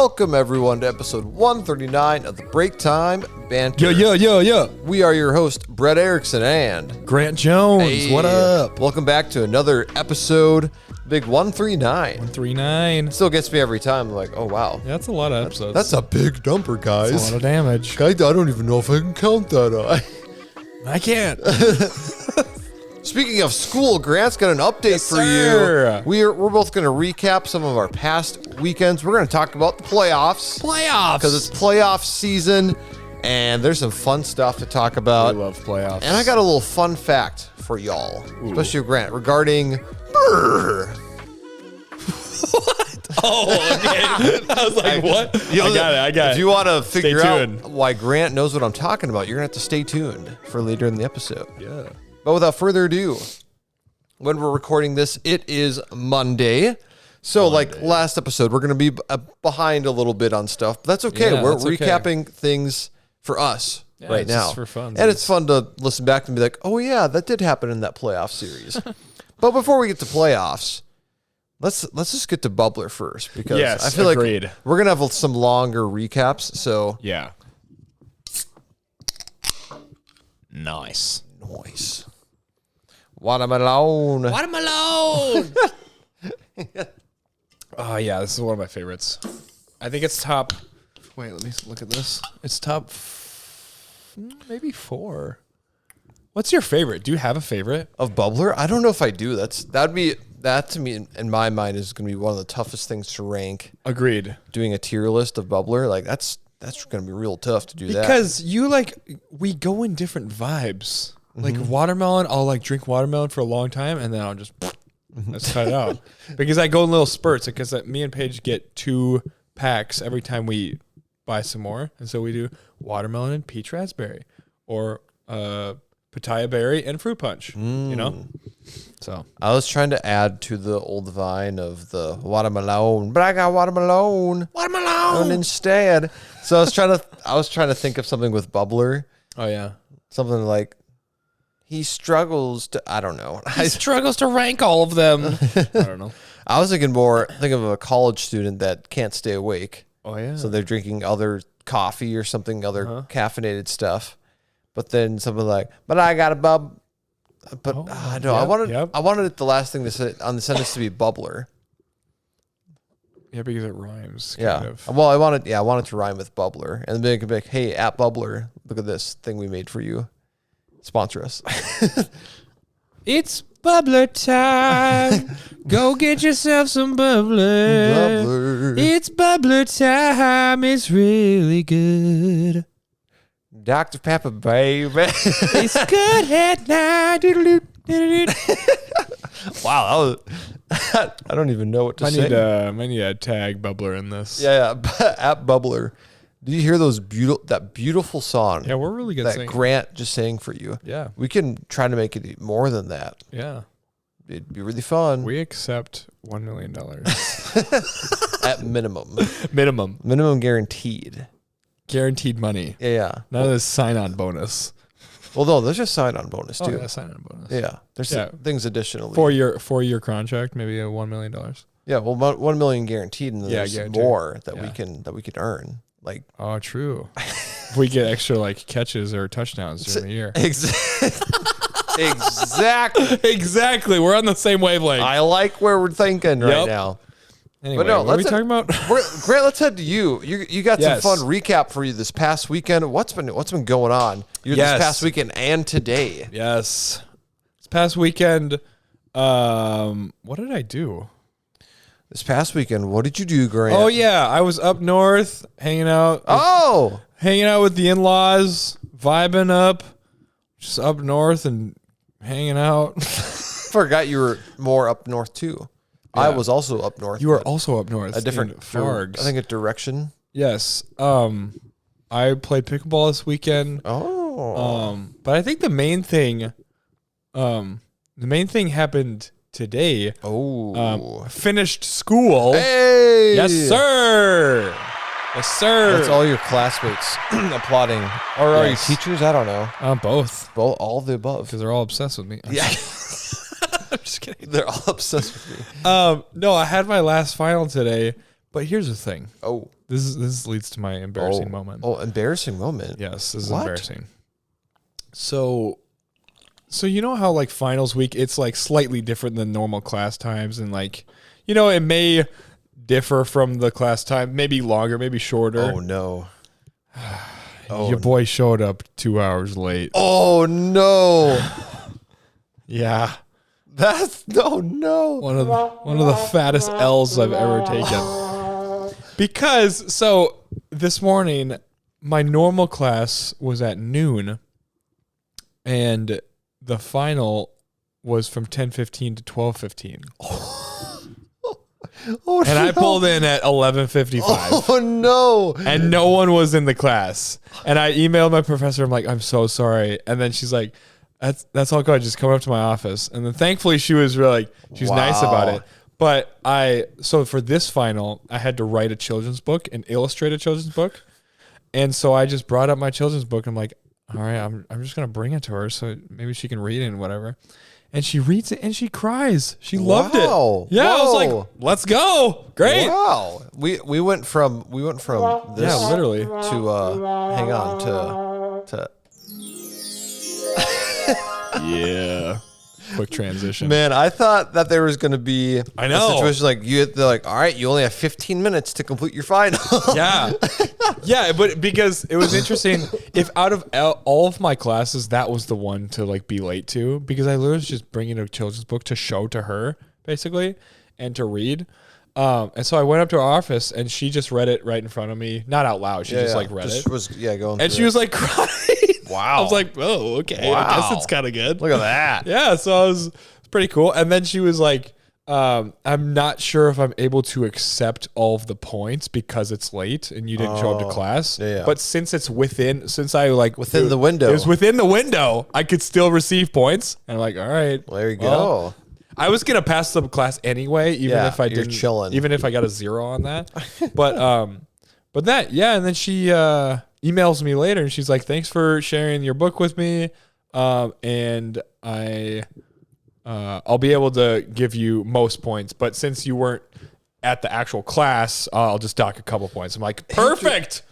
Welcome, everyone, to episode 139 of the Break Time Banter. Yo. We are your host, Brett Erickson, and Grant Jones, Hey, what up? Welcome back to another episode, Big 139. 39. Still gets me every time. I'm like, oh, wow. Yeah, that's a lot of episodes. That's a big number, guys. That's a lot of damage. I don't even know if I can count that. I can't. Speaking of school, Grant's got an update for sir. you. We're both going to recap some of our past weekends. We're going to talk about the playoffs because it's playoff season, and there's some fun stuff to talk I about. love playoffs. And I got a little fun fact for y'all, especially Grant, regarding Brr. Oh, okay. I was like, what? I got it. If you want to Stay figure out tuned. why Grant knows what I'm talking about, you're going to have to stay tuned for later in the episode. Yeah. But without further ado, when we're recording this, it is Monday. So like last episode, we're going to be behind a little bit on stuff, but that's okay. Yeah, We're that's okay. recapping things for us right it's now. just for fun. And it's fun to listen back and be like, oh yeah, that did happen in that playoff series. But before we get to playoffs, let's just get to Bubbler first, because Yes, I feel agreed. like we're going to have some longer recaps. So Yeah. Nice. noise. Watermelon. Watermelon! Oh, yeah, this is one of my favorites. I think it's top. Wait, let me look at this. It's top maybe 4. What's your favorite? Do you have a favorite? Of Bubbler? I don't know if I do. That to me in my mind is going to be one of the toughest things to rank. Agreed. Doing a tier list of Bubbler, like that's going to be real tough to do that. Because we go in different vibes. Like watermelon, I'll like drink watermelon for a long time, and then I'll just let's cut it out. Because I go in little spurts. Because me and Paige get 2 packs every time we buy some more, and so we do watermelon and peach raspberry, or pitaya berry and fruit punch. You know. So I was trying to add to the old vine of the watermelon, but I got watermelon instead. So I was trying to think of something with Bubbler, oh yeah, something like he struggles to. I don't know. he struggles to rank all of them. I don't know. I was think of a college student that can't stay awake. Oh yeah. So they're drinking other coffee or something, other caffeinated stuff. But then something like, but I got a bub. But I know I wanted it the last thing to say on the sentence to be Bubbler. Yeah, because it rhymes. Yeah. Kind of. Well, I wanted to rhyme with Bubbler, and then it could be like, hey, at Bubbler, look at this thing we made for you. Sponsor us. It's bubbler time. Go get yourself some bubbler. Bubbler. It's bubbler time. It's really good. Dr. Pepper, baby. It's good at night. Wow, I don't even know what to say. I need to tag bubbler in this. Yeah, at Bubbler. Did you hear that beautiful song? Yeah, we're really good that singing. Grant just sang for you. Yeah. We can try to make it more than that. Yeah. It'd be really fun. We accept $1 million. At minimum. Minimum. Guaranteed. Guaranteed money. Yeah. None of this sign-on bonus. Well, no, there's just sign-on bonus, too. Oh, yeah, sign-on bonus. Yeah. There's things additionally. 4-year contract, maybe $1 million. Yeah, well, 1 million guaranteed, and then there's guaranteed. more that Yeah. we can earn. Like, oh, true. If we get extra like catches or touchdowns during the year. Exactly. Exactly. We're on the same wavelength. I like where we're thinking right now. Anyway, But no, what are we talking about? Grant, let's head to you. You got Yes. some fun recap for you this past weekend. What's been going on this past weekend and today? Yes. This past weekend, what did I do? This past weekend, what did you do, Grant? Oh yeah, I was up north hanging out. Hanging out with the in-laws, vibing up, just up north and hanging out. Forgot you were more up north too. Yeah. I was also up north. You were also up north. a different in Fargs. I think a direction. Yes. I played pickleball this weekend. Oh. But I think the main thing happened today. Oh. Finished school. Hey. Yes, sir. Yes, sir. That's all your classmates applauding. Or are you Yes. teachers? I don't know. Both. Both, all of the above. Because they're all obsessed with me. Yeah. I'm just kidding. They're all obsessed with me. No, I had my last final today, but But here's the thing. Oh, this leads to my embarrassing moment. Oh, embarrassing moment. Yes, this is embarrassing. So you know how like finals week, it's like slightly different than normal class times, and like, you know, it may differ from the class time, maybe longer, maybe shorter. Oh no. Your boy showed up 2 hours late. Oh no. Yeah. That's no. One of the fattest L's I've ever taken. Because so this morning my normal class was at noon, and the final was from 10:15 to 12:15. Oh, and I pulled in at 11:55. Oh no. And no one was in the class. And I emailed my professor. I'm like, I'm so sorry. And then she's like, that's all good. Just come up to my office. And then thankfully she was really nice about it. But so for this final, I had to write a children's book and illustrate a children's book. And so I just brought up my children's book. I'm like, all right, I'm just going to bring it to her so maybe she can read it and whatever. And she reads it and she cries. She loved it. Yeah, Whoa. I was like, let's go. Great. Wow. We went from this literally to hang on to yeah. Quick transition. Man, I thought that there was going to be a situation like they're like, all right, you only have 15 minutes to complete your final. Yeah. Yeah, but because it was interesting, if out of all of my classes, that was the one to like be late to, because I literally was just bringing a children's book to show to her, basically, and to read. And so I went up to her office, and she just read it right in front of me. Not out loud. She just like read it. Going and she was like crying. Wow. I was like, oh, okay. Wow. I guess it's kind of good. Look at that. Yeah, so it's pretty cool. And then she was like, I'm not sure if I'm able to accept all of the points because it's late and you didn't show up to class. Yeah. But since it's within the window. It was within the window, I could still receive points. And I'm like, all right. Well, there you go. I was gonna pass the class anyway, even if I didn't. Chilling. Even if I got a 0 on that. But that, yeah. And then she emails me later, and she's like, "Thanks for sharing your book with me, and I'll be able to give you most points, but since you weren't at the actual class, I'll just dock a couple points." I'm like, perfect.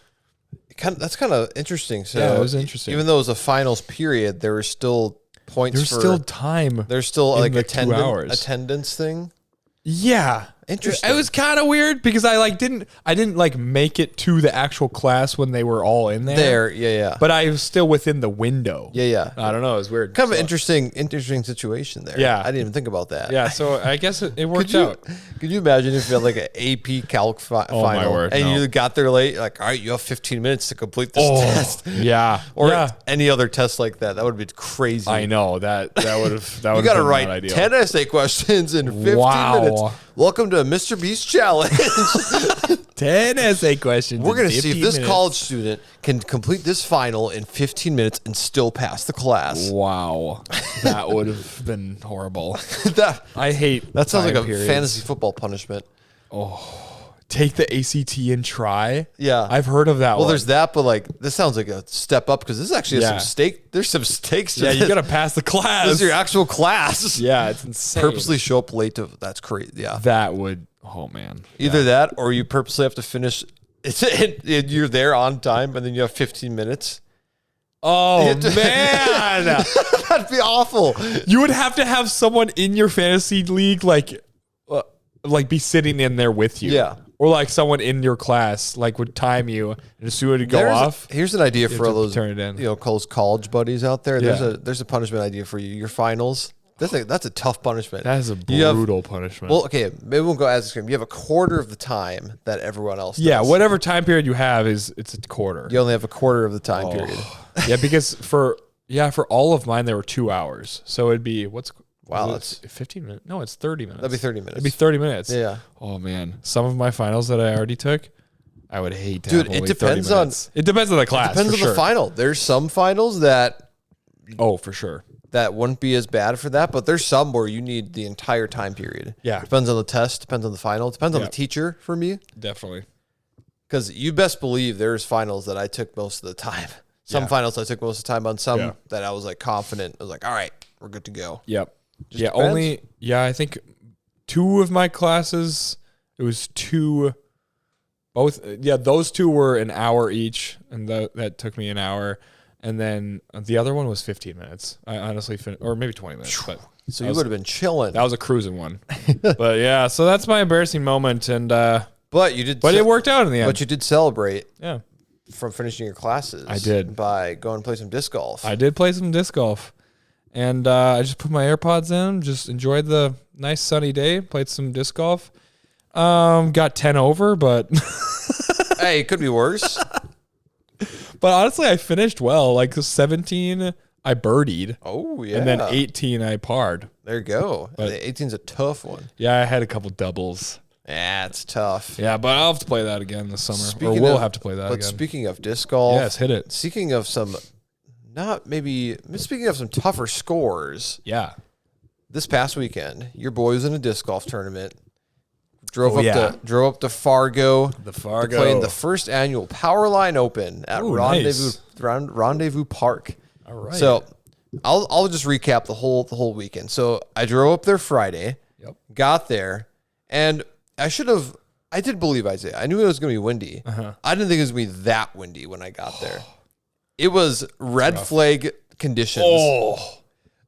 That's kind of interesting. So yeah, it was interesting. Even though it was a finals period, there was still points. There's still time. There's still like attendance thing. Yeah. Interesting. It was kind of weird because I didn't make it to the actual class when they were all in there. Yeah. But I was still within the window. Yeah. I don't know. It was weird. Kind of an interesting situation there. Yeah. I didn't even think about that. Yeah. So I guess it worked out. Could you imagine if you had like an AP Calc final my word, and no. you got there late? Like, all right, you have 15 minutes to complete this test. Yeah. Or any other test like that. That would be crazy. I know that would have. You got to write 10 essay questions in 15 minutes. Welcome to Mr. Beast Challenge. 10 essay questions. We're going to see if this college student can complete this final in 15 minutes and still pass the class. Wow. That would have been horrible. I hate that. Sounds like a periods. fantasy football punishment. Oh. Take the ACT and try. Yeah. I've heard of that one. Well, there's that, but like this sounds like a step up because this actually has some stake. There's some stakes to this. You got to pass the class. This is your actual class. Yeah, it's insane. Purposely show up late to that's crazy. Yeah. That would man. Either that or you purposely have to finish you're there on time and then you have 15 minutes. Oh man. That'd be awful. You would have to have someone in your fantasy league like be sitting in there with you. Yeah. Or like someone in your class would time you and as soon as it go off. Here's an idea for all those turn it in. close college buddies out there. Yeah. There's a punishment idea for you. Your finals. That's a tough punishment. That is a brutal punishment. Well, okay, maybe we'll go as extreme. You have a quarter of the time that everyone else does. Yeah, whatever time period you have it's a quarter. You only have a quarter of the time period. Yeah, because for all of mine there were 2 hours. So it'd be that's 15 minutes. No, it's 30 minutes. That'd be 30 minutes. It'd be 30 minutes. Yeah. Oh man, some of my finals that I already took, I would hate to have it only depends 30 minutes. It depends on the class. It depends on the final. There's some finals that for sure. That wouldn't be as bad for that, but there's some where you need the entire time period. Yeah. Depends on the test, depends on the final, depends on the teacher for me. Definitely. Because you best believe there's finals that I took most of the time. Some finals I took most of the time on some that I was like confident. I was like, all right, we're good to go. Yep. Just depends. I think 2 of my classes, it was 2 Both, those two were an hour each, and that took me an hour. And then the other one was 15 minutes. I honestly or maybe 20 minutes. But so you would have been chilling. That was a cruising one. But yeah, so that's my embarrassing moment. And but you did. But it worked out in the end. But you did celebrate. Yeah. From finishing your classes. I did. By going to play some disc golf. I did play some disc golf. And I just put my AirPods in, just enjoyed the nice sunny day, played some disc golf. Got 10 over, but hey, it could be worse. But honestly, I finished well. Like 17, I birdied. Oh yeah. And then 18, I parred. There you go. But the 18's a tough one. Yeah, I had a couple doubles. Yeah, it's tough. Yeah, but I'll have to play that again this summer. We'll have to play that again. But speaking of disc golf, yes, hit it. Speaking of some tougher scores. Yeah. This past weekend, your boy was in a disc golf tournament. Drove up to Fargo. The Fargo. To play in the first annual Powerline Open at Rendezvous Park. All right. So I'll just recap the whole weekend. So I drove up there Friday. Yep. Got there, and I did believe Isaiah. I knew it was going to be windy. I didn't think it was going to be that windy when I got there. It was red flag conditions. Oh.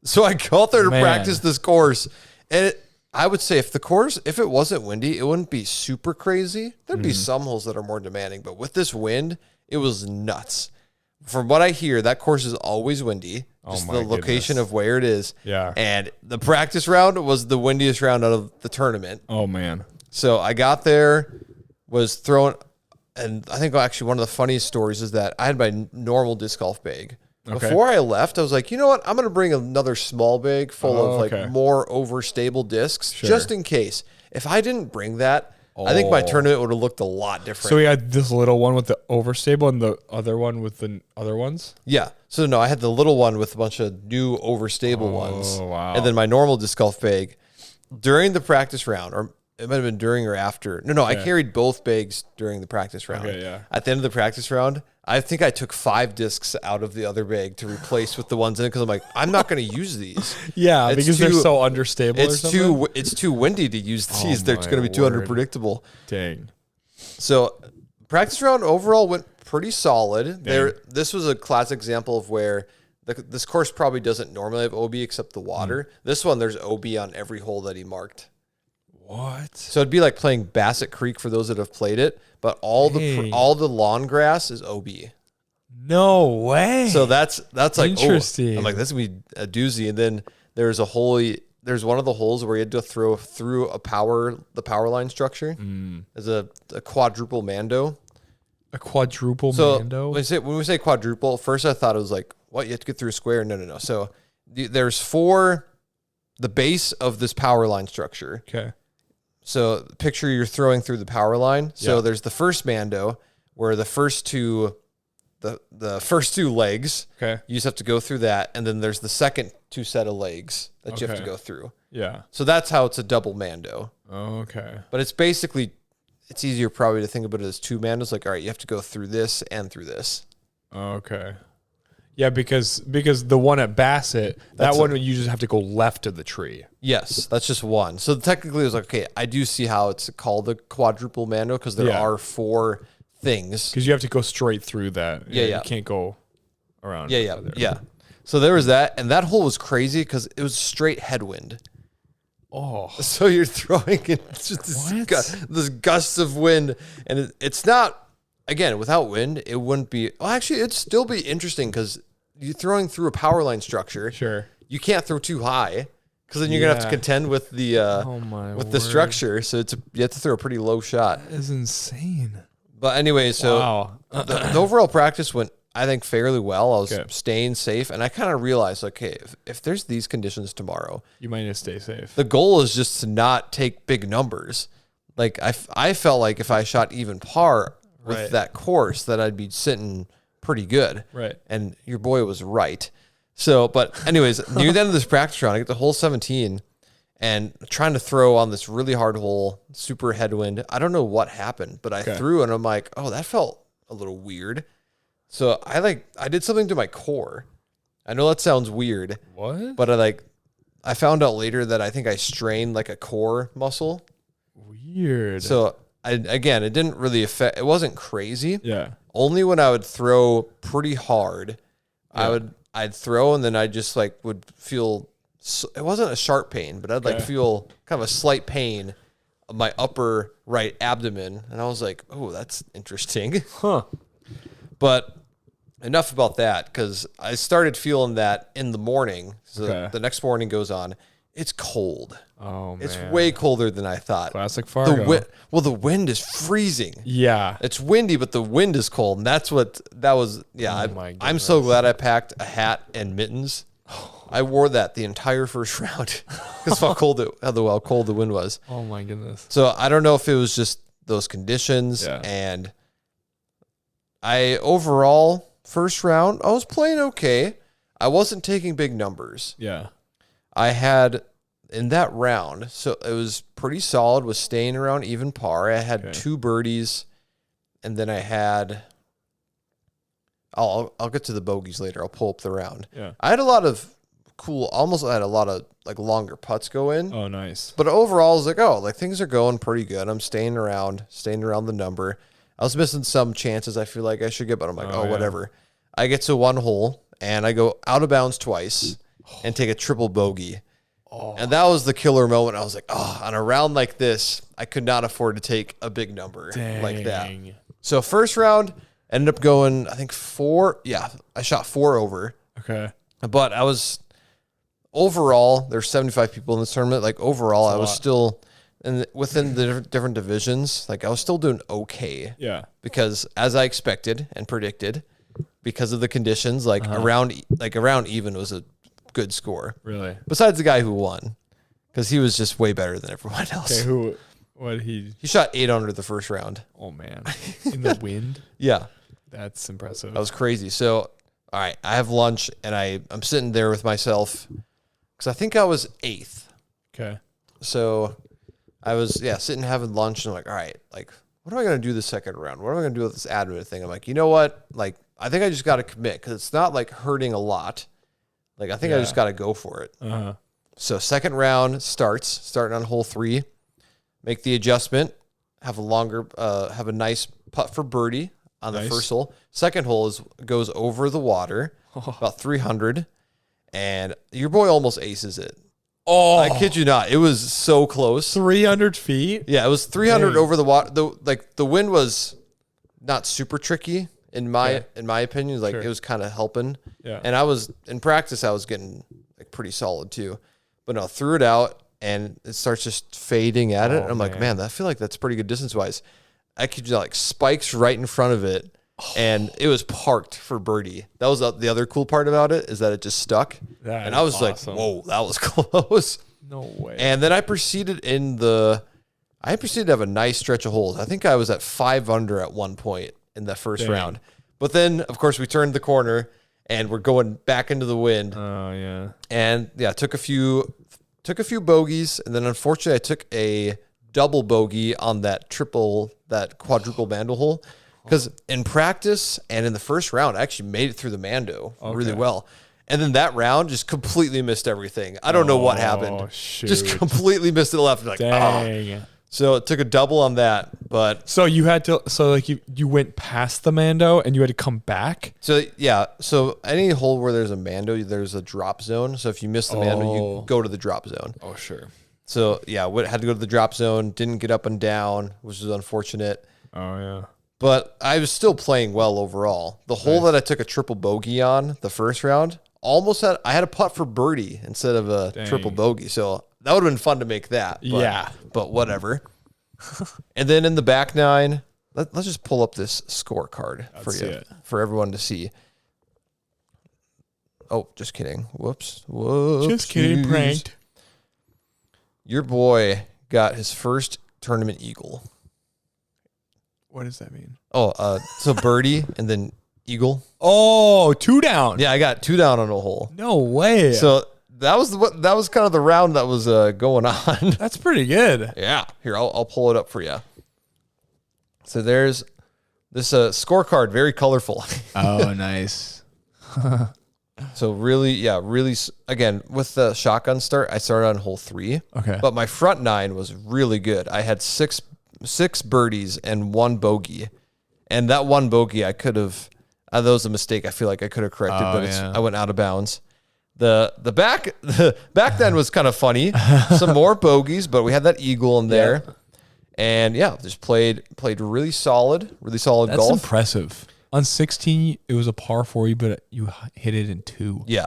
So I go out there to practice this course, and I would say if it wasn't windy, it wouldn't be super crazy. There'd be some holes that are more demanding, but with this wind, it was nuts. From what I hear, that course is always windy. Just the location of where it is. Yeah. And the practice round was the windiest round out of the tournament. Oh, man. So I got there, was throwing, and I think actually one of the funniest stories is that I had my normal disc golf bag. Okay. Before I left, I was like, you know what? I'm going to bring another small bag full of more overstable discs just in case. If I didn't bring that, I think my tournament would have looked a lot different. So we had this little one with the overstable and the other one with the other ones? Yeah. So no, I had the little one with a bunch of new overstable ones. Oh, wow. And then my normal disc golf bag. During the practice round, or it might have been during or after. No, I carried both bags during the practice round. Okay, yeah. At the end of the practice round, I think I took 5 discs out of the other bag to replace with the ones in it because I'm like, I'm not going to use these. Yeah, because they're so understable. It's too windy to use these. They're going to be too unpredictable. Dang. So practice round overall went pretty solid. This was a classic example of where this course probably doesn't normally have OB except the water. This one, there's OB on every hole that he marked. What? So it'd be like playing Bassett Creek for those that have played it, but all the lawn grass is OB. No way. So that's like interesting. I'm like, this is gonna be a doozy. And then there's one of the holes where you had to throw through the power line structure as a quadruple mando. A quadruple mando. When we say quadruple, at first I thought it was like, what, you have to get through a square? No. So there's the base of this power line structure. Okay. So picture you're throwing through the power line. So there's the first mando where the first two legs. Okay. You just have to go through that, and then there's the second 2 set of legs that you have to go through. Yeah. So that's how it's a double mando. Okay. But it's easier probably to think about it as 2 mandos. Like, all right, you have to go through this and through this. Okay. Yeah, because the one at Bassett, you just have to go left of the tree. Yes, that's just one. So technically it was like, okay, I do see how it's called a quadruple mando because there are 4 things. Because you have to go straight through that. Yeah. You can't go around. Yeah. So there was that, and that hole was crazy because it was straight headwind. Oh. So you're throwing in just this gusts of wind, and it's not, again, without wind, it wouldn't be, well, actually, it'd still be interesting because you're throwing through a power line structure. Sure. You can't throw too high because then you're going to have to contend with the the structure. So you have to throw a pretty low shot. That is insane. But anyway, so the overall practice went, I think, fairly well. I was staying safe, and I kind of realized, okay, if there's these conditions tomorrow, you might need to stay safe. The goal is just to not take big numbers. Like I felt like if I shot even par with that course, that I'd be sitting pretty good. Right. And your boy was right. So, but anyways, near the end of this practice round, I get to hole 17 and trying to throw on this really hard hole, super headwind. I don't know what happened, but I threw and I'm like, oh, that felt a little weird. So I did something to my core. I know that sounds weird. What? But I found out later that I think I strained like a core muscle. Weird. So again, it didn't really affect. It wasn't crazy. Yeah. Only when I would throw pretty hard, I'd throw and then I just like would feel. It wasn't a sharp pain, but I'd like feel kind of a slight pain of my upper right abdomen, and I was like, "Oh, that's interesting." Huh. But enough about that, because I started feeling that in the morning. So the next morning goes on. It's cold. Oh, man. It's way colder than I thought. Classic Fargo. The wind is freezing. Yeah. It's windy, but the wind is cold. And that was. Yeah. I'm so glad I packed a hat and mittens. I wore that the entire first round because how cold the wind was. Oh my goodness. So I don't know if it was just those conditions, and I overall first round I was playing okay. I wasn't taking big numbers. Yeah. I had in that round, so it was pretty solid, was staying around even par. I had 2 birdies, and then I had I'll get to the bogeys later. I'll pull up the round. Yeah. I had a lot of I had a lot of like longer putts go in. Oh, nice. But overall, I was like, things are going pretty good. I'm staying around the number. I was missing some chances I feel like I should get, but I'm like, whatever. I get to one hole, and I go out of bounds twice and take a triple bogey. Oh. And that was the killer moment. I was like, on a round like this, I could not afford to take a big number like that. So first round, ended up going, I think 4. Yeah, I shot 4 over. Okay. But I was... Overall, there's 75 people in this tournament. Like overall, I was still within the different divisions. Like I was still doing okay. Yeah. Because as I expected and predicted, because of the conditions, like around even was a good score. Really? Besides the guy who won, because he was just way better than everyone else. Okay. He shot 8 under the first round. Oh man, in the wind. Yeah. That's impressive. That was crazy. So, all right, I have lunch and I'm sitting there with myself. Because I think I was 8th. Okay. So I was, sitting having lunch, and I'm like, all right, like, what am I going to do the second round? What am I going to do with this admin thing? I'm like, you know what? Like, I think I just got to commit because it's not like hurting a lot. Like, I think I just got to go for it. Uh-huh. So second round starting on hole 3, make the adjustment, have a nice putt for birdie on the first hole. Second hole goes over the water, about 300. And your boy almost aces it. Oh, I kid you not. It was so close. 300 feet? Yeah, it was 300 over the water. The wind was not super tricky in my opinion. Like it was kind of helping. Yeah. And I was in practice, I was getting like pretty solid too. But no, threw it out and it starts just fading at it. And I'm like, man, I feel like that's pretty good distance wise. I kid you not, like spikes right in front of it. And it was parked for birdie. That was the other cool part about it is that it just stuck. And I was like, whoa, that was close. No way. And then I proceeded to have a nice stretch of holes. I think I was at 5 under at one point in the first round. But then, of course, we turned the corner and we're going back into the wind. Oh, yeah. And took a few bogeys. And then unfortunately, I took a double bogey on that quadruple Mando hole. Because in practice and in the first round, I actually made it through the Mando really well. And then that round just completely missed everything. I don't know what happened. Shoot. Just completely missed it left. Like, dang. So it took a double on that. But so you had to, you went past the Mando and you had to come back? So, yeah. So any hole where there's a Mando, there's a drop zone. So if you miss the Mando, you go to the drop zone. Oh, sure. So, yeah, had to go to the drop zone. Didn't get up and down, which is unfortunate. Oh, yeah. But I was still playing well overall. The hole that I took a triple bogey on the first round, I had a putt for birdie instead of a triple bogey. So that would have been fun to make that. But whatever. And then in the back 9, let's just pull up this scorecard for everyone to see. Oh, just kidding. Whoops. Just kidding. Pranked. Your boy got his first tournament eagle. What does that mean? Oh, so birdie and then eagle. Oh, 2 down. Yeah, I got 2 down on a hole. No way. So that was kind of the round that was going on. That's pretty good. Yeah. Here, I'll pull it up for you. So there's this scorecard, very colorful. Oh, nice. So really, again, with the shotgun start, I started on hole 3. Okay. But my front 9 was really good. I had 6 six birdies and one bogey, and that one bogey I could have. That was a mistake. I feel like I could have corrected, but I went out of bounds. The back then was kind of funny. Some more bogeys, but we had that eagle in there, and just played really solid golf. That's impressive. On 16, it was a par 4, but you hit it in 2. Yeah,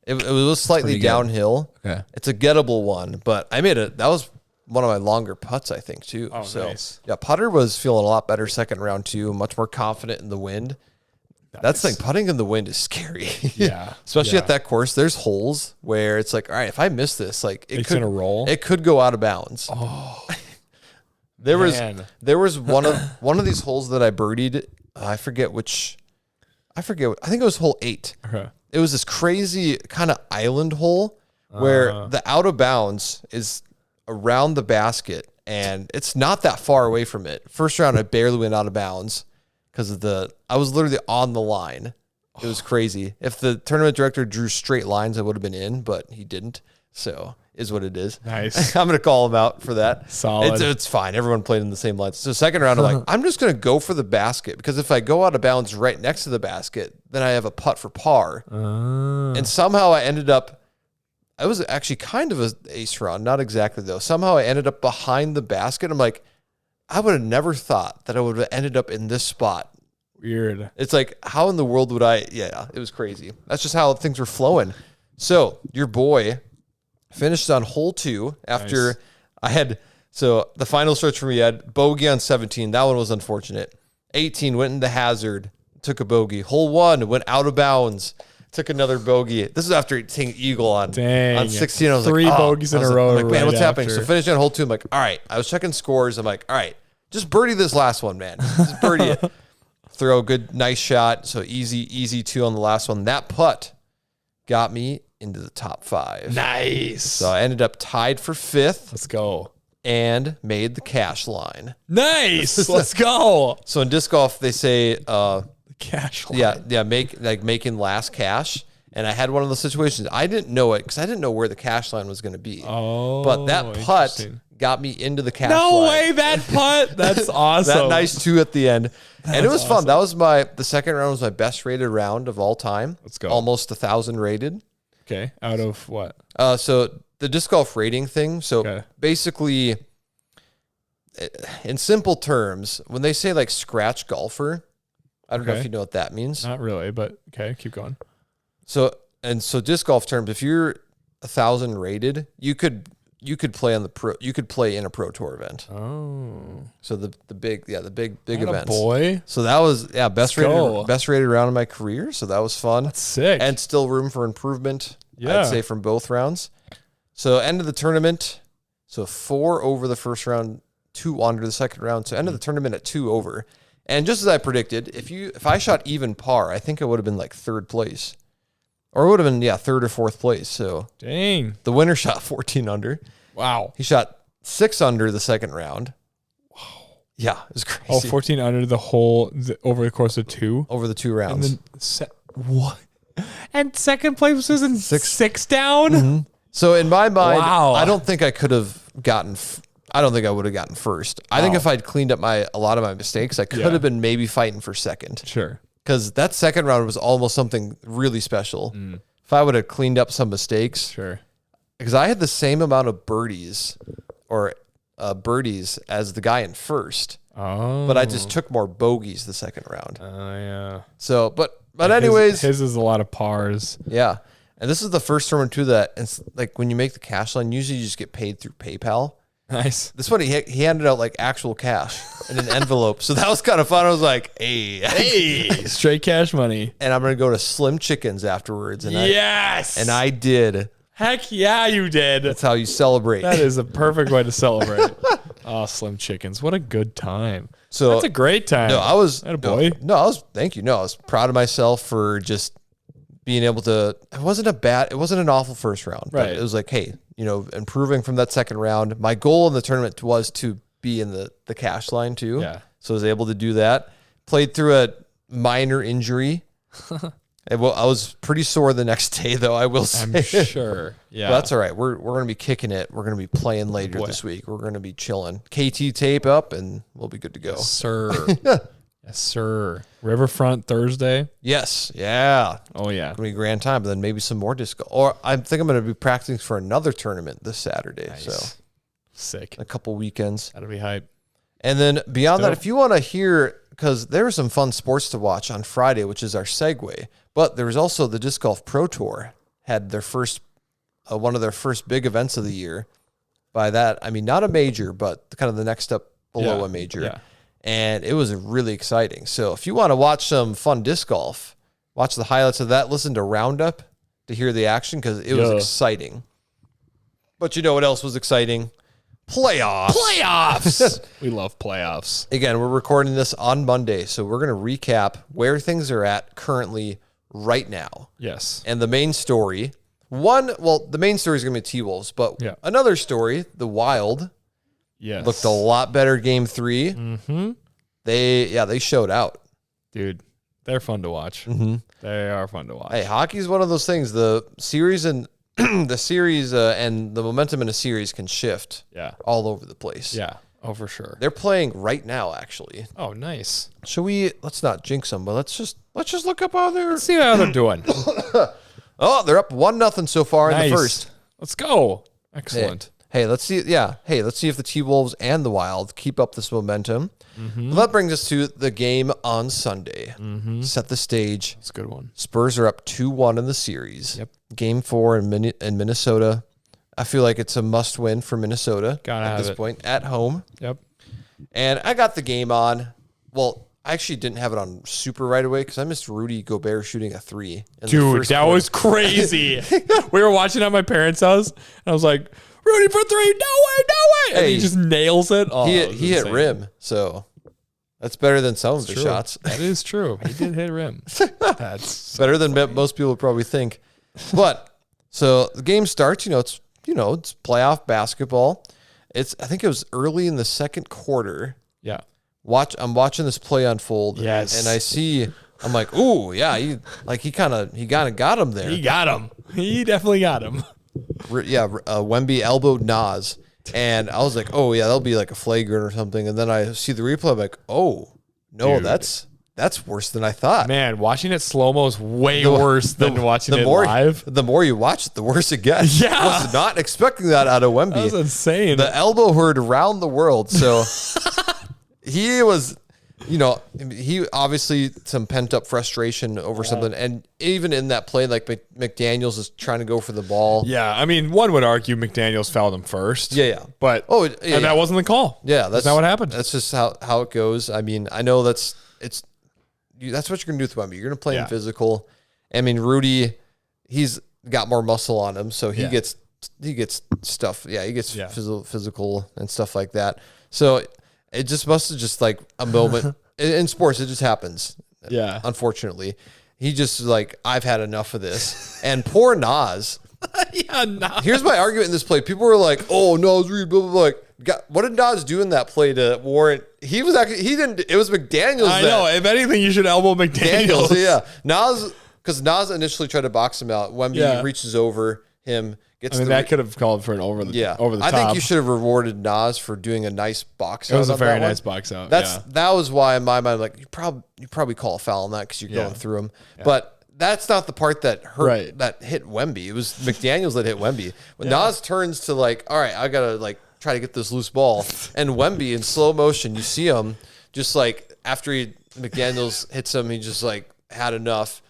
it was slightly downhill. Okay, it's a gettable one, but I made it. That was one of my longer putts, I think, too. Oh, so, nice. Yeah, putter was feeling a lot better second round too. Much more confident in the wind. Nice. That's the thing. Putting in the wind is scary. Yeah. Especially at that course. There's holes where it's like, all right, if I miss this, like it's in a roll. It could go out of bounds. Oh. there was one of these holes that I birdied. I forget. I think it was hole 8. Okay. It was this crazy kind of island hole where the out of bounds is around the basket, and it's not that far away from it. First round, I barely went out of bounds because I was literally on the line. It was crazy. If the tournament director drew straight lines, I would have been in, but he didn't. So is what it is. Nice. I'm gonna call him out for that. Solid. It's fine. Everyone played in the same lines. So second round, I'm like, I'm just gonna go for the basket, because if I go out of bounds right next to the basket, then I have a putt for par. And somehow I ended up. I was actually kind of an ace round, not exactly though. Somehow I ended up behind the basket. I'm like, I would have never thought that I would have ended up in this spot. Weird. It's like, how in the world would I? Yeah, it was crazy. That's just how things were flowing. So your boy finished on hole 2 after I had. So the final stretch for me, I had bogey on 17. That one was unfortunate. 18 went in the hazard, took a bogey. Hole 1 went out of bounds. Took another bogey. This is after taking eagle on 16. I was 3 bogeys in a row. I'm like, man, what's happening? So finishing on hole 2, I'm like, all right. I was checking scores. I'm like, all right, just birdie this last one, man. Just birdie it. Throw a good, nice shot. So easy 2 on the last one. That putt got me into the top 5. Nice. So I ended up tied for 5th. Let's go. And made the cash line. Nice. Let's go. So in disc golf, they say, cash line. Yeah, making last cash. And I had one of those situations. I didn't know it because I didn't know where the cash line was going to be. Oh, but that putt got me into the cash line. No way, that putt. That's awesome. That nice 2 at the end. And it was fun. That was the second round was my best rated round of all time. Let's go. Almost 1,000 rated. Okay. Out of what? So the disc golf rating thing. So basically, in simple terms, when they say like scratch golfer, I don't know if you know what that means. Not really, but okay, keep going. So disc golf terms, if you're 1,000 rated, you could play on the pro. You could play in a pro tour event. Oh, so the big events. Boy. So that was best rated round of my career. So that was fun. That's sick. And still room for improvement. Yeah. I'd say from both rounds. So end of the tournament. So 4 over the first round, 2 under the second round. So end of the tournament at 2 over. And just as I predicted, if I shot even par, I think I would have been like 3rd place. Or it would have been, 3rd or 4th place. So dang. The winner shot 14 under. Wow. He shot 6 under the second round. Wow. Yeah, it was crazy. Oh, 14 under over the course of 2? Over the 2 rounds. And then what? And second place was in 6 down? Mm-hmm. So in my mind, I don't think I could have gotten... I don't think I would have gotten first. I think if I'd cleaned up a lot of my mistakes, I could have been maybe fighting for second. Sure. Because that second round was almost something really special. If I would have cleaned up some mistakes. Sure. Because I had the same amount of birdies as the guy in first. Oh. But I just took more bogeys the second round. Oh, yeah. So, but anyways. His is a lot of pars. Yeah. And this is the first tournament too that it's like when you make the cash line, usually you just get paid through PayPal. Nice. This one, he handed out like actual cash in an envelope. So that was kind of fun. I was like, hey, straight cash money. And I'm going to go to Slim Chickens afterwards. And yes. I did. Heck yeah, you did. That's how you celebrate. That is a perfect way to celebrate. Oh, Slim Chickens. What a good time. So that's a great time. No, I was. Thank you. No, I was proud of myself for just being able to. It wasn't an awful first round. Right. But it was like, hey, improving from that second round. My goal in the tournament was to be in the cash line too. Yeah. So I was able to do that. Played through a minor injury. Well, I was pretty sore the next day, though, I will say. I'm sure. Yeah. But that's all right. We're going to be kicking it. We're going to be playing later this week. We're going to be chilling. KT tape up, and we'll be good to go. Yes, sir. Yes, sir. Riverfront Thursday. Yes. Yeah. Oh, yeah. It's going to be a grand time, but then maybe some more disc golf. Or I think I'm going to be practicing for another tournament this Saturday. Nice. So sick. a couple weekends. That'll be hype. And then beyond that, if you want to hear, because there was some fun sports to watch on Friday, which is our segue, but there was also the Disc Golf Pro Tour had their first, one of their first big events of the year. By that, I mean, not a major, but kind of the next step below a major. Yeah. And it was really exciting. So if you want to watch some fun disc golf, watch the highlights of that, listen to Roundup to hear the action because it was exciting. But you know what else was exciting? Playoffs. We love playoffs. Again, we're recording this on Monday, so we're going to recap where things are at currently right now. Yes. And the main story, the main story is going to be T-Wolves, but another story, the Wild, looked a lot better game 3. Mm-hmm. They showed out. Dude, they're fun to watch. Mm-hmm. They are fun to watch. Hey, hockey's one of those things. The series and the series and the momentum in a series can shift all over the place. Yeah. Oh, for sure. They're playing right now, actually. Oh, nice. Let's not jinx them, but let's just look up how they're... Let's see how they're doing. Oh, they're up 1-0 so far in the first. Let's go. Excellent. Hey, let's see. Yeah. Hey, let's see if the T-Wolves and the Wild keep up this momentum. Mm-hmm. Well, that brings us to the game on Sunday. Mm-hmm. Set the stage. It's a good one. Spurs are up 2-1 in the series. Yep. Game 4 in Minnesota. I feel like it's a must-win for Minnesota at this point at home. Yep. And I got the game on. Well, I actually didn't have it on super right away because I missed Rudy Gobert shooting a 3. Dude, that was crazy. We were watching at my parents' house, and I was like, Rudy for 3, no way. And he just nails it. Oh, he hit rim, so that's better than some of the shots. That is true. He did hit rim. That's better than most people would probably think. But so the game starts. It's playoff basketball. I think it was early in the second quarter. Yeah. I'm watching this play unfold. Yes. And I see. I'm like, ooh, yeah. He kind of got him there. He got him. He definitely got him. Wemby elbowed Nas, and I was like, oh yeah, that'll be like a flagrant or something. And then I see the replay, I'm like, oh no, dude, that's worse than I thought. Man, watching it slow mo is way worse than watching it live. The more you watch it, the worse it gets. Yeah, I was not expecting that out of Wemby. That was insane. The elbow heard around the world. So he was. He obviously some pent up frustration over something, and even in that play, like McDaniels is trying to go for the ball. Yeah, I mean, one would argue McDaniels fouled him first. Yeah, but that wasn't the call. Yeah, that's not what happened. That's just how it goes. I mean, I know that's what you're gonna do with Wemby. You're gonna play him physical. I mean, Rudy, he's got more muscle on him, so he gets stuff. Yeah, he gets physical and stuff like that. So. It just must have just like a moment in sports. It just happens. Yeah. Unfortunately, he just like, I've had enough of this. And poor Nas. Nas. Here's my argument in this play. People were like, "Oh, Nas Reed, blah blah blah." Like, what did Nas do in that play to warrant? He didn't. It was McDaniels. I know. If anything, you should elbow McDaniels. Yeah, Nas, because Nas initially tried to box him out. Wemby reaches over him. That could have called for an over the top. I think you should have rewarded Nas for doing a nice box out. It was a very nice box out. That was why in my mind, like you probably call a foul on that because you're going through him. Yeah. But that's not the part that hurt that hit Wemby. It was McDaniels that hit Wemby. When Nas turns to like, all right, I gotta like try to get this loose ball, and Wemby in slow motion, you see him just like after McDaniels hits him, he just like had enough.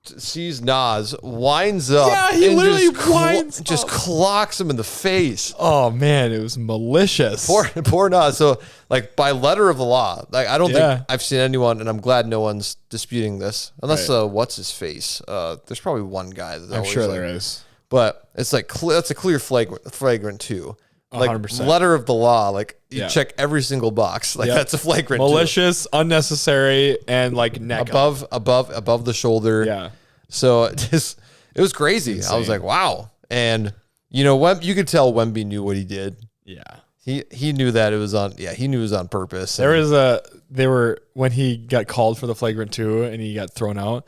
Sees Nas, winds up. Yeah, he literally winds up. Just clocks him in the face. Oh man, it was malicious. Poor Nas. So, like by letter of the law, like I don't think I've seen anyone, and I'm glad no one's disputing this, unless what's his face. There's probably one guy that I'm sure there is, but it's like that's a clear flagrant too. Like 100%. Letter of the law, like you check every single box. Like that's a flagrant. Malicious, unnecessary, and like neck above the shoulder. Yeah. So it was crazy. Insane. I was like, wow. And you could tell Wemby knew what he did. Yeah. He knew that it was on. Yeah, he knew it was on purpose. When he got called for the flagrant 2 and he got thrown out.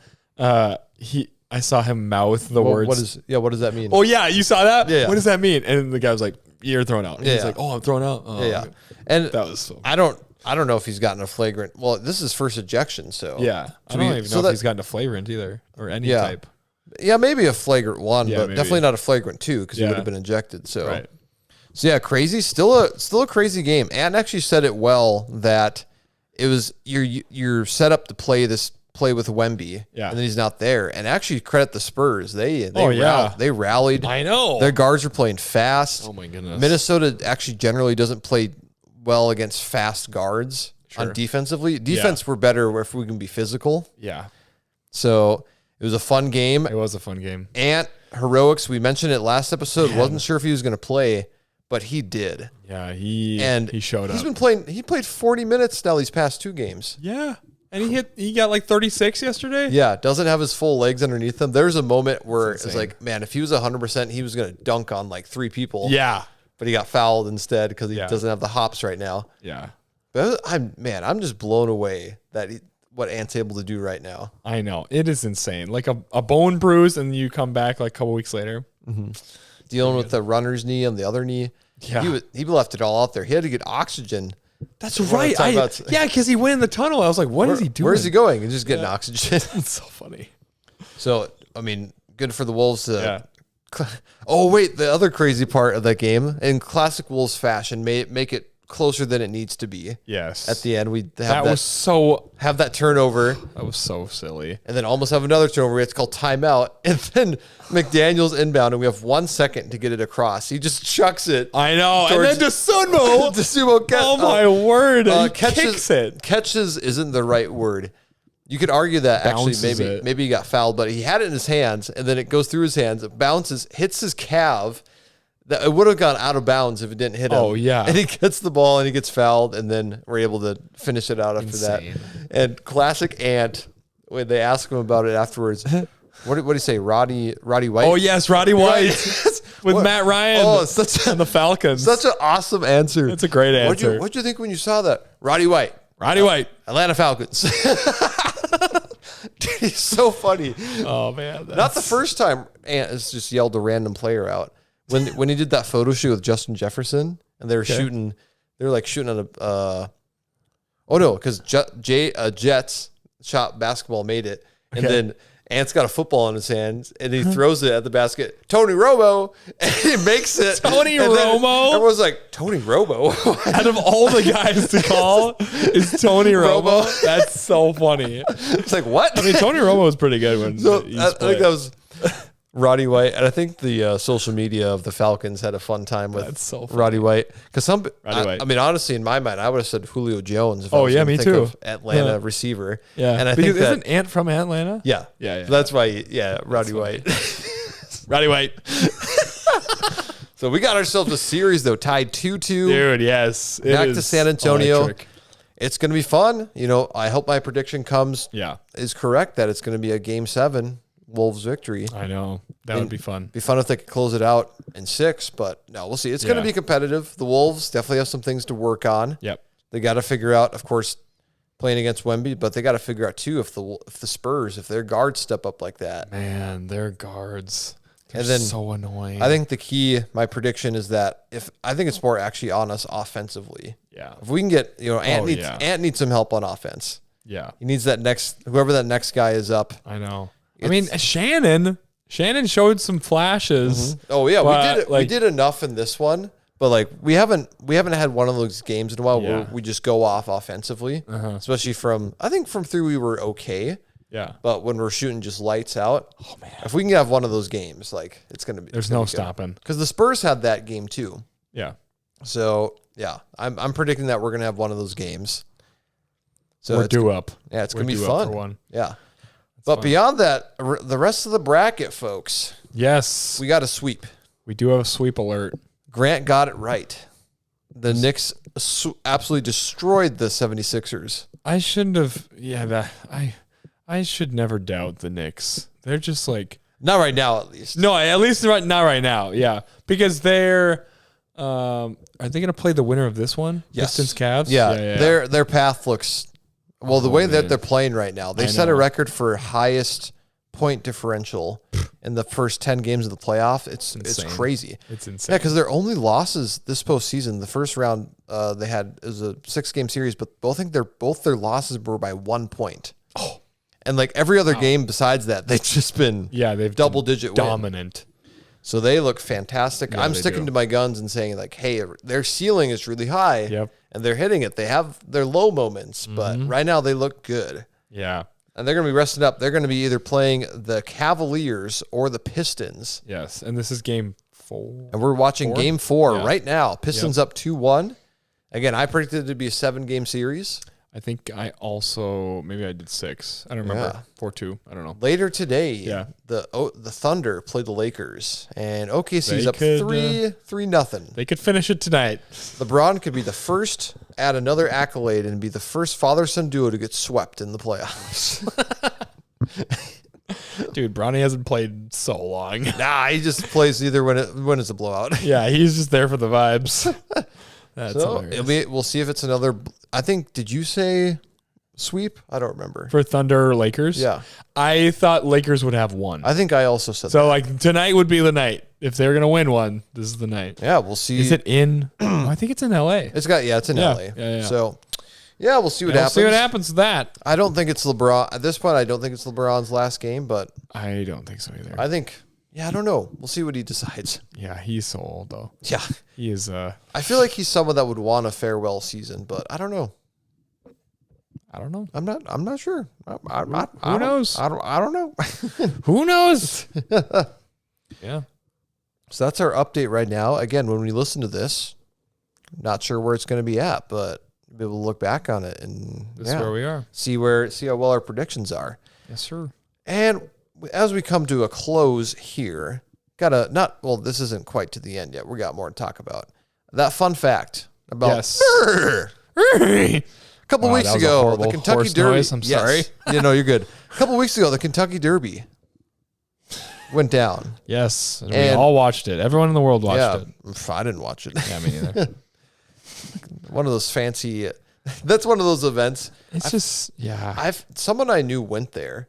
I saw him mouth the words. What does that mean? Oh yeah, you saw that? Yeah. What does that mean? And the guy was like, "You're thrown out." And he's Yeah. like, "Oh, I'm thrown out." Oh, Yeah. And that was so. I don't know if he's gotten a flagrant. Well, this is his first ejection, so Yeah, I don't even know if he's gotten a flagrant either or any type. Yeah, maybe a flagrant one, but maybe. definitely not a flagrant two because he would have been ejected. So, Right. so yeah, crazy. Still a crazy game. Ant actually said it well that it was you're set up to play with Wemby, Yeah. and then he's not there. And actually, credit the Spurs. They rallied. I know. Their guards were playing fast. Oh my goodness. Minnesota actually generally doesn't play well against fast guards on defensively. Defense we're better if we can be physical. Yeah, So it was a fun game. it was a fun game. Ant heroics. We mentioned it last episode. Wasn't sure if he was going to play, but he did. Yeah, he showed up. He's been playing. He played 40 minutes now these past two games. Yeah, and he got like 36 yesterday. Yeah, doesn't have his full legs underneath him. There's a moment where it's insane. like, man, if he was 100%, he was going to dunk on like three people. Yeah, But he got fouled instead because he doesn't have the hops right now. yeah. But I'm just blown away that what Ant's able to do right now. I know, it is insane. Like a bone bruise, and you come back like a couple weeks later. Dealing with the runner's knee and the other knee. Yeah. He left it all out there. He had to get oxygen. That's right. Yeah, because he went in the tunnel. I was like, what is he doing? Where's he going? He's just getting oxygen. It's so funny. So, I mean, good for the Wolves to. Oh, wait. The other crazy part of that game, in classic Wolves fashion, make it closer than it needs to be. Yes. At the end, we that was so have that turnover. That was so silly. And then almost have another turnover. It's called timeout. And then McDaniel's inbound, and we have 1 second to get it across. He just chucks it. I know. And then DeSumo. DeSumo oh, my word. He kicks it. Catches isn't the right word. You could argue that Bounces actually maybe he got fouled, but he had it in his hands, and then it goes through his hands, it bounces, hits his calf. That it would have gone out of bounds if it didn't hit him. Oh, yeah. And he gets the ball and he gets fouled, and then we're able to finish it out after that. And classic Ant, when they ask him about it afterwards, what did he say? Roddy White? Oh, yes, Roddy White with Matt Ryan and the Falcons. Such an awesome answer. It's a great answer. What'd you think when you saw that? Roddy White. Roddy White. Atlanta Falcons. Dude, he's so funny. Oh, man. Not the first time Ant has just yelled a random player out. When he did that photo shoot with Justin Jefferson, and they were shooting on a because Jets shot basketball made it, and then Ant's got a football in his hands, and he throws it at the basket. Tony Romo, and he makes it. Tony Romo. Everyone's like, Tony Romo. Out of all the guys to call, is Tony Romo. That's so funny. It's like, what? I mean, Tony Romo was pretty good when I think that was Roddy White, and I think the social media of the Falcons had a fun time with Roddy White. Because I mean, honestly, in my mind, I would have said Julio Jones. If I was me too. Of Atlanta receiver. Yeah, and I because think isn't Ant from Atlanta? Yeah. So that's why. Yeah, Roddy White. Roddy White. So we got ourselves a series though, tied 2-2. Dude, yes. Back to San Antonio. Electric. It's going to be fun. You know, I hope my prediction is correct that it's going to be a Game 7 Wolves victory. I know. That would be fun. Be fun if they could close it out in 6, but no, we'll see. It's going to be competitive. The Wolves definitely have some things to work on. Yep. They got to figure out, of course, playing against Wemby, but they got to figure out too if the Spurs, if their guards step up like that. Man, their guards. They're and then so annoying. I think the key, my prediction is that I think it's more actually on us offensively. Yeah. If we can get, Ant needs some help on offense. Yeah. He needs whoever that next guy is up. I know. I mean, Shannon showed some flashes. Mm-hmm. Oh yeah, we did enough in this one, but like we haven't had one of those games in a while where we just go off offensively. Especially from 3 we were okay. Yeah. But when we're shooting just lights out, oh man, if we can have one of those games, like it's gonna be. There's no stopping. Because the Spurs had that game too. Yeah. So yeah, I'm predicting that we're gonna have one of those games. So we're due up. Yeah, it's gonna be fun. For one. Yeah. But beyond that, the rest of the bracket, folks. Yes. We got a sweep. We do have a sweep alert. Grant got it right. The Knicks absolutely destroyed the 76ers. I shouldn't have. Yeah, I should never doubt the Knicks. They're just like. Not right now, at least. No, at least not right now. Yeah. Because they're. Are they going to play the winner of this one? Yes. Pistons Cavs? Yeah. Their path looks. Well, the way that they're playing right now, they set a record for highest point differential in the first 10 games of the playoff. It's crazy. It's insane. Yeah, because their only losses this postseason, the first round they had is a 6-game series, but I think both their losses were by 1 point. Oh. And like every other game besides that, they've just been they've double-digit dominant. So they look fantastic. Yeah, I'm sticking to my guns and saying like, hey, their ceiling is really high, and they're hitting it. They have their low moments, but right now they look good. Yeah. And they're going to be resting up. They're going to be either playing the Cavaliers or the Pistons. Yes, and this is game 4. And we're watching game 4 right now. Pistons up 2-1. Again, I predicted it to be a 7-game series. I think I also, maybe I did 6. I don't remember. 4-2. I don't know. Later today, the Thunder play the Lakers, and OKC's up 3-0. They could finish it tonight. LeBron could be the first, add another accolade, and be the first father-son duo to get swept in the playoffs. Dude, Bronny hasn't played so long. Nah, he just plays either when it's a blowout. Yeah, he's just there for the vibes. That's hilarious. We'll see if it's another. I think. Did you say sweep? I don't remember. For Thunder or Lakers? Yeah. I thought Lakers would have one. I think I also said so. That. Like tonight would be the night. If they're gonna win one, this is the night. Yeah, we'll see. Is it in? I think it's in LA. It's in LA. Yeah. So. Yeah, we'll see what happens. We'll see what happens with that. I don't think it's LeBron at this point. I don't think it's LeBron's last game, but I don't think so either. I think. Yeah, I don't know. We'll see what he decides. Yeah, he's so old though. Yeah, he is. I feel like he's someone that would want a farewell season, but I don't know. I'm not sure. Who knows? I don't know. Who knows? Yeah. So that's our update right now. Again, when we listen to this, not sure where it's going to be at, but be able to look back on it and this is where we are. See how well our predictions are. Yes, sir. And as we come to a close here, this isn't quite to the end yet. We got more to talk about. That fun fact about a couple weeks ago, the Kentucky Derby. Noise. I'm sorry. You're good. A couple weeks ago, the Kentucky Derby went down. Yes, and we all watched it. Everyone in the world watched it. I didn't watch it. Yeah, me neither. One of those fancy. That's one of those events. It's someone I knew went there,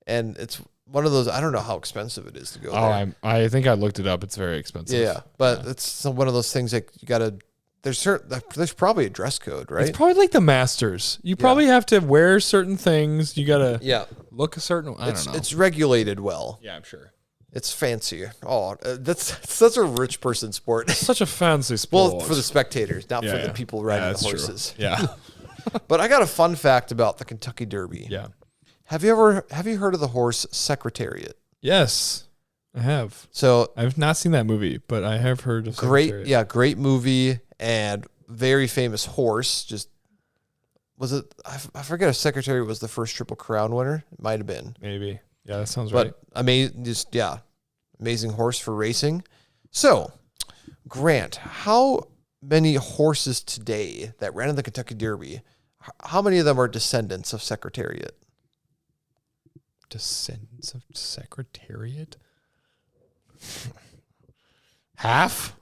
and it's one of those. I don't know how expensive it is to go there. I think I looked it up. It's very expensive. Yeah, but it's one of those things like you gotta. There's probably a dress code, right? It's probably like the Masters. You probably have to wear certain things. You gotta look a certain. I don't know. It's regulated well. Yeah, I'm sure. It's fancy. Oh, that's such a rich person sport. Such a fancy sport. Well, for the spectators, not for the people riding the horses. True. Yeah. But I got a fun fact about the Kentucky Derby. Yeah. Have you heard of the horse Secretariat? Yes, I have. So I've not seen that movie, but I have heard of Secretariat. Great movie and very famous horse. Was it? I forget if Secretariat was the first Triple Crown winner. It might have been. Maybe. Yeah, that sounds right. But amazing horse for racing. So, Grant, how many horses today that ran in the Kentucky Derby, how many of them are descendants of Secretariat? Descendants of Secretariat? Half?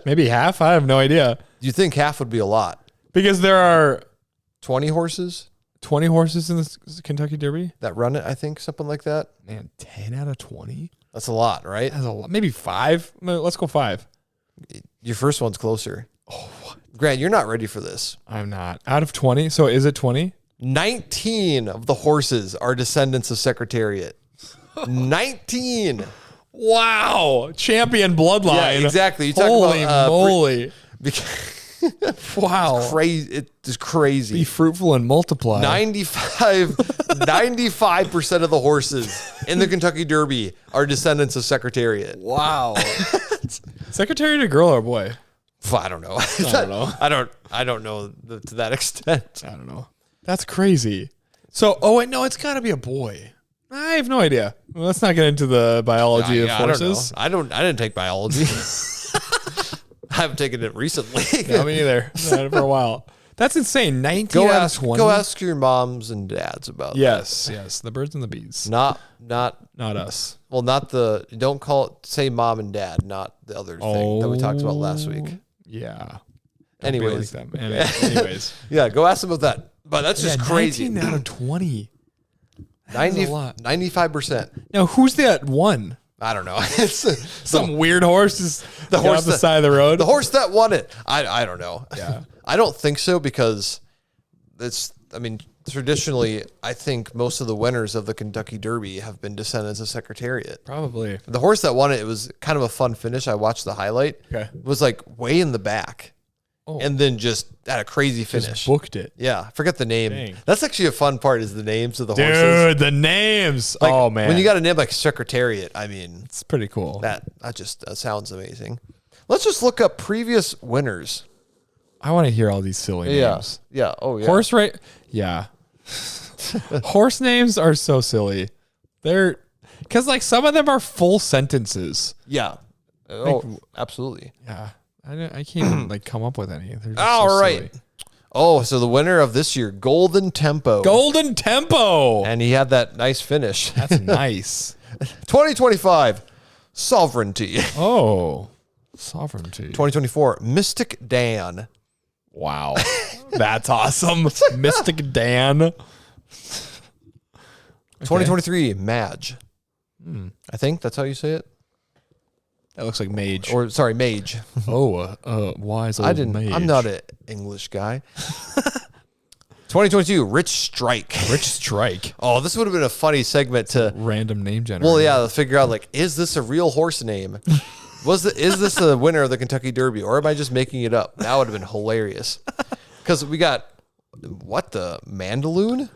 Maybe half? I have no idea. You think half would be a lot? Because there are 20 horses? 20 horses in the Kentucky Derby? That run it, I think, something like that. Man, 10 out of 20? That's a lot, right? That's a lot. Maybe 5? Let's go 5. Your first one's closer. Oh, what? Grant, you're not ready for this. I'm not. Out of 20? So is it 20? 19 of the horses are descendants of Secretariat. 19. Wow. Champion bloodline. Yeah, exactly. You talk Holy moly. Wow. Crazy. It is crazy. Be fruitful and multiply. 95% of the horses in the Kentucky Derby are descendants of Secretariat. Wow. Secretariat a girl or a boy? I don't know. I don't know to that extent. I don't know. That's crazy. So, no, it's got to be a boy. I have no idea. Well, let's not get into the biology of horses. I didn't take biology. I haven't taken it recently. No, me neither. Not for a while. That's insane. 19 out of 20. Go ask your moms and dads about that. Yes. The birds and the bees. Not us. Well, don't say mom and dad, not the other thing that we talked about last week. Yeah. Anyways. Like Anyways. Yeah, go ask them about that. But that's just crazy. 19 out of 20. 95%. Now, who's that one? I don't know. It's Some weird horse is the horse on the side of the road. The horse that won it. I don't know. Yeah. I don't think so because traditionally, I think most of the winners of the Kentucky Derby have been descendants of Secretariat. Probably. The horse that won it, it was kind of a fun finish. I watched the highlight. Okay. It was like way in the back. Oh. And then just had a crazy finish. Just booked it. Yeah. I forget the name. Dang. That's actually a fun part is the names of the horses. Dude, the names. Like, oh, man. When you got a name like Secretariat, it's pretty cool. that sounds amazing. Let's just look up previous winners. I want to hear all these silly names. Yeah. Oh, yeah. Horse rate. Yeah. Horse names are so silly. They're because like some of them are full sentences. Yeah. Oh, absolutely. Yeah. I can't even like come up with any. They're just All so right. silly. Oh, so the winner of this year, Golden Tempo. Golden Tempo. And he had that nice finish. That's nice. 2025, Sovereignty. Oh, Sovereignty. 2024, Mystic Dan. Wow. That's awesome. Mystic Dan. 2023, Madge. I think that's how you say it. That looks like mage. Or sorry, Mage. Wise old mage. I'm not an English guy. 2022, Rich Strike. Rich Strike. Oh, this would have been a funny segment to Random name generator. Well, yeah, to figure out like, is this a real horse name? Is this the winner of the Kentucky Derby, or am I just making it up? That would have been hilarious. Because we got the Mandaloon?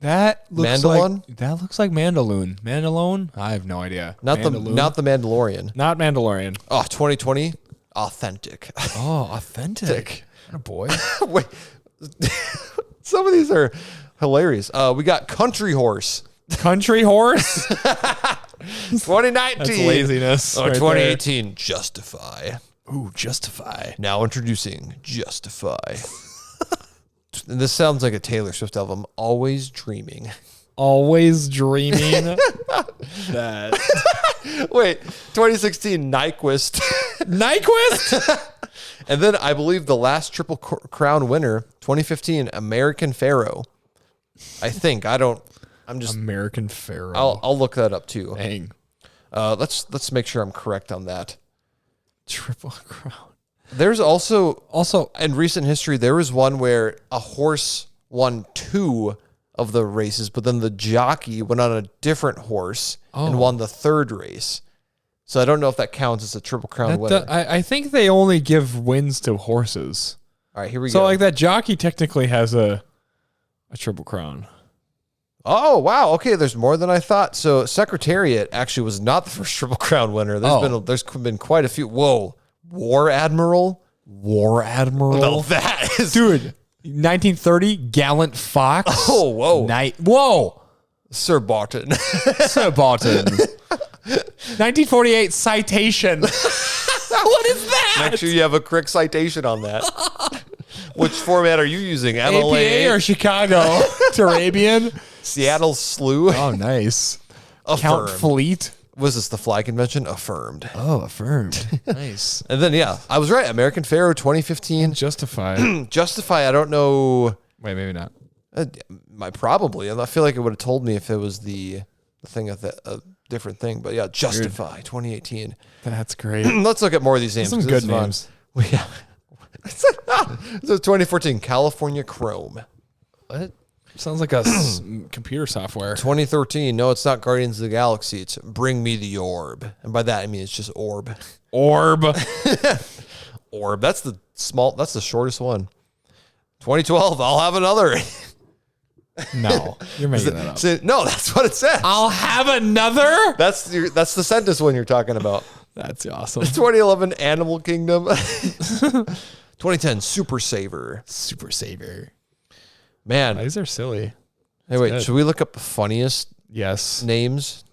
That looks Mandalon? like Mandaloon. Mandalone? I have no idea. Not the Mandalorian. Not Mandalorian. Oh, 2020, Authentic. Oh, authentic. A boy. Wait, some of these are hilarious. We got Country Horse. Country Horse? 2019. That's laziness. Oh, right 2018, Justify. there. Ooh, Justify. Now introducing Justify. And this sounds like a Taylor Swift album. Always Dreaming. Always dreaming. That. Wait, 2016, Nyquist. Nyquist? And then I believe the last Triple Crown winner, 2015, American Pharaoh. I think. I'm just American Pharaoh. I'll look that up too. Dang. Let's make sure I'm correct on that. Triple Crown. There's also Also, in recent history, there was one where a horse won 2 of the races, but then the jockey went on a different horse and won the 3rd race. So I don't know if that counts as a Triple Crown winner. I think they only give wins to horses. All right, here we go. So like that jockey technically has a Triple Crown. Oh, wow. Okay, there's more than I thought. So Secretariat actually was not the first Triple Crown winner. There's been quite a few. Whoa. War Admiral? War Admiral? No, that is... Dude, 1930, Gallant Fox. Oh, whoa. Whoa. Sir Barton. Sir Barton. 1948, Citation. What is that? Make sure you have a correct citation on that. Which format are you using? APA or Chicago? Turabian? Seattle Slew? Oh, nice. Affirmed. Count Fleet? Was this the fly convention? Affirmed. Oh, affirmed. Nice. And then, yeah, I was right. American Pharaoh 2015. Justify. Justify, I don't know. Wait, maybe not. Probably. I feel like it would have told me if it was the thing of a different thing. But yeah, Justify 2018. That's great. Let's look at more of these names. Some good names. Yeah. So 2014, California Chrome. What? Sounds like a computer software. 2013, no, it's not Guardians of the Galaxy. It's Bring Me the Orb. And by that, I mean it's just Orb. Orb. Orb. That's the shortest one. 2012, I'll have another. No, you're making that up. No, that's what it says. I'll have another? That's the sentence one you're talking about. That's awesome. 2011, Animal Kingdom. 2010, Super Saver. Super Saver. Man. These are silly. Hey, wait, should we look up the funniest Yes. names?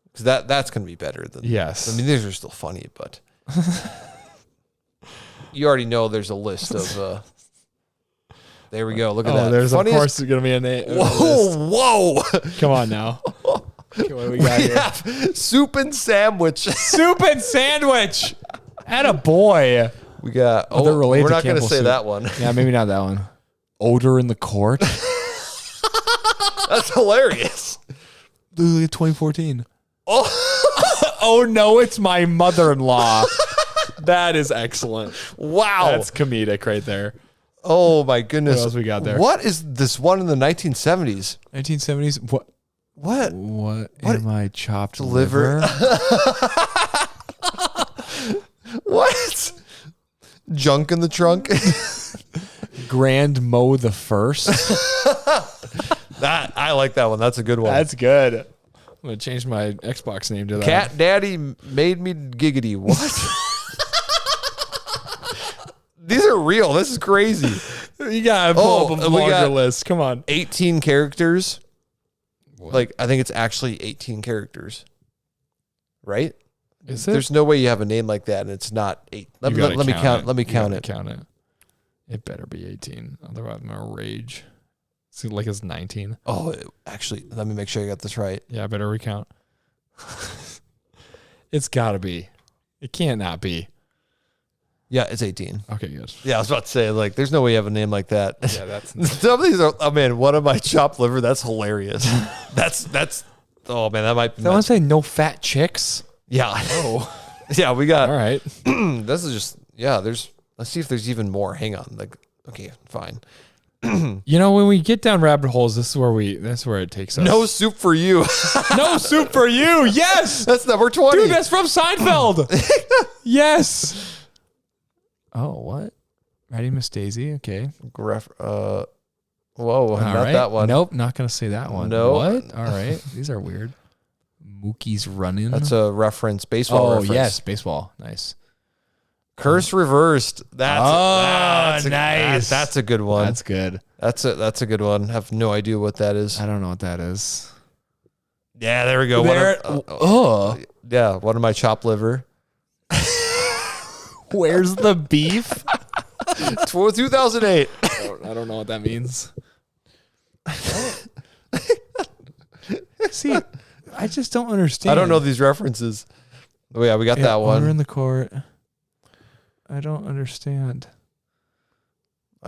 Because that's going to be better than... Yes. I mean, these are still funny, but... You already know there's a list of... There we go. Look at that. There's funniest... of course going to be a name. Whoa. Come on now. Okay, what do we got here? Soup and Sandwich. Soup and Sandwich. Atta boy. We got... they're related we're to not going to say soup. that one. Yeah, maybe not that one. Odor in the Court. That's hilarious. Literally 2014. Oh, Oh no, it's my mother-in-law. That is excellent. wow. That's comedic right there. Oh my goodness. What else we got there? What is this one in the 1970s? 1970s. What? What am I, chopped Liver? liver? What? Junk in the trunk? Grand Mo the First. I like that one. That's a good one. That's good. I'm gonna change my Xbox name to that. Cat Daddy made me giggity. What? These are real. This is crazy. You gotta pull up a we longer got list. Come on. 18 characters. What? Like, I think it's actually 18 characters. Right? Is it? There's no way you have a name like that and it's not 8. Let me count. Let me count it. Count it. It better be 18. Otherwise, I'm gonna rage. See, like it's 19. Oh, actually, let me make sure I got this right. Yeah, I better recount. It's gotta be. It can't not be. Yeah, it's 18. Okay, good. Yeah, I was about to say, like, there's no way you have a name like that. Yeah, that's Some of these are, oh man, one of my chopped liver, that's hilarious. that's, oh man, that might be. I want to say no fat chicks. Yeah. Oh, Yeah, we got, all right. this is just, yeah, let's see if there's even more. Hang on. Like, okay, fine. You know, when we get down rabbit holes, that's where it takes us. No soup for you. No soup for you. Yes. That's number 20. Dude, that's from Seinfeld. Yes. Oh, what? Ready, Miss Daisy? Okay. Whoa, All not right. that one. Nope, not going to say that one. No. What? All right. These are weird. Mookie's running. That's a reference, baseball reference. Yes, baseball. Nice. Curse reversed. That's nice. That's a good one. That's good. That's a good one. I have no idea what that is. I don't know what that is. Yeah, there we go. Yeah, one of my chopped liver. Where's the beef? 2008. I don't know what that means. See, I just don't understand. I don't know these references. Oh yeah, we got that one. Honor in the court. I don't understand.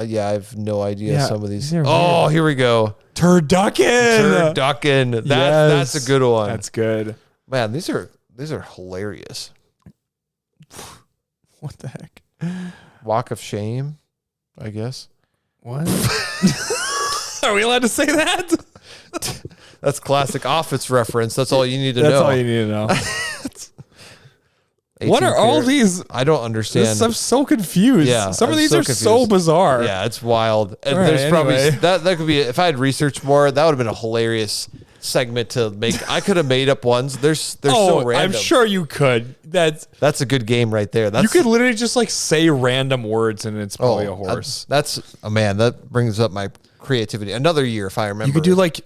Yeah, I have no idea Yeah, some of these. these are Oh, weird. here we go. Turducken. Turducken. Yes. That's a good one. That's good. Man, these are hilarious. What the heck? Walk of shame, I guess. What? Are we allowed to say that? That's classic Office reference. That's all you need to know. That's all you need to know. 18 What are all characters. these? I don't understand. I'm so confused. Yeah, Some of I'm these so are so confused. bizarre. Yeah, it's wild. And All right, there's probably anyway. that could be, if I had researched more, that would have been a hilarious segment to make. I could have made up ones. They're so random. I'm sure you could. That's a good game right there. That's, You could literally just like say random words and it's probably a horse. That's man. That brings up my creativity. Another year, if I remember. You could do like,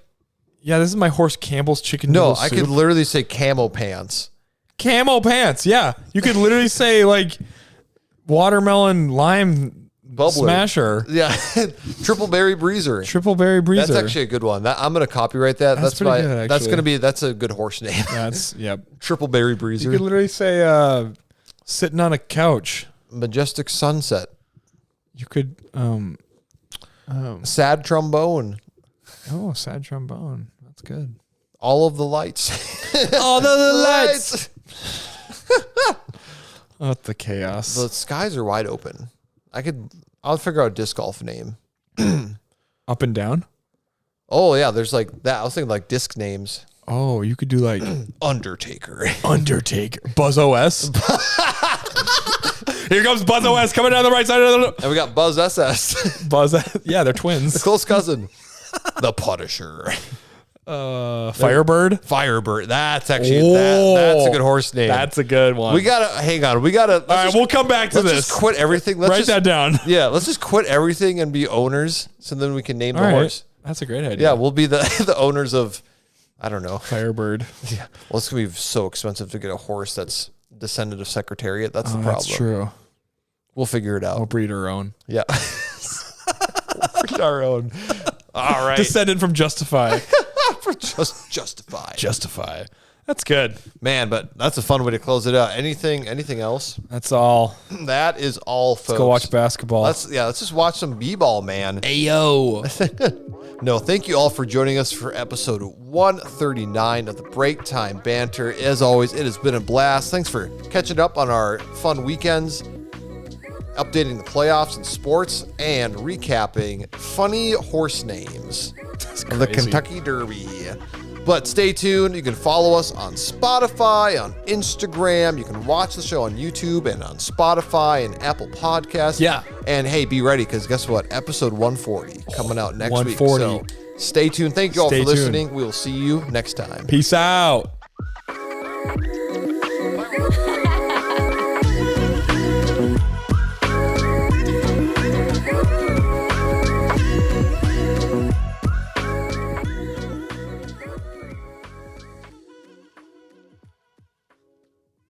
yeah, this is my horse Campbell's chicken no. noodle I soup. could literally say camo pants. Camo pants. Yeah, you could literally say like watermelon lime Bubbler. smasher, Yeah, triple berry breezer. triple berry breezer. That's actually a good one. I'm gonna copyright that. That's That's pretty good, actually. That's a good horse name. That's yep. Triple berry You breezer. could literally say sitting on a couch. Majestic sunset. You could Sad trombone. oh, sad trombone. That's good. All of the lights. All the lights. Oh, the chaos. The skies are wide open. I'll figure out a disc golf name. Up and down. Oh yeah, there's like that. I was thinking like disc names. Oh, you could do like Undertaker. Undertaker. Buzz OS. Here comes Buzz OS coming down the right side of the And we got Buzz SS. Buzz. Yeah, they're twins. Close cousin. The Punisher. Firebird. Firebird. That's actually that's a good horse name. That's a good one. We gotta hang on. We gotta. All right, we'll come back to let's this. just quit everything. Let's Write just, that down. Yeah, let's just quit everything and be owners. So then we can name the All right. horse. That's a great idea. Yeah, we'll be the owners of. I don't know. Firebird. Yeah. Well, it's gonna be so expensive to get a horse that's descendant of Secretariat. That's the problem. That's true. We'll figure it out. We'll breed our own. Yeah. We'll breed our own. All right. Descendant from Justify. For just justify. Justify. That's good. Man, but that's a fun way to close it out. Anything else? That's all. That is all, folks. Let's go watch basketball. Let's just watch some b-ball, man. Ayo. No, thank you all for joining us for episode 139 of the Break Time Banter. As always, it has been a blast. Thanks for catching up on our fun weekends, updating the playoffs and sports, and recapping funny horse names of the Kentucky Derby. But stay tuned. You can follow us on Spotify, on Instagram. You can watch the show on YouTube and on Spotify and Apple Podcasts. Yeah. And hey, be ready, because guess what? Episode 140 coming out next 140. week. So stay tuned. Thank you all for listening. We will see you next time. Peace out.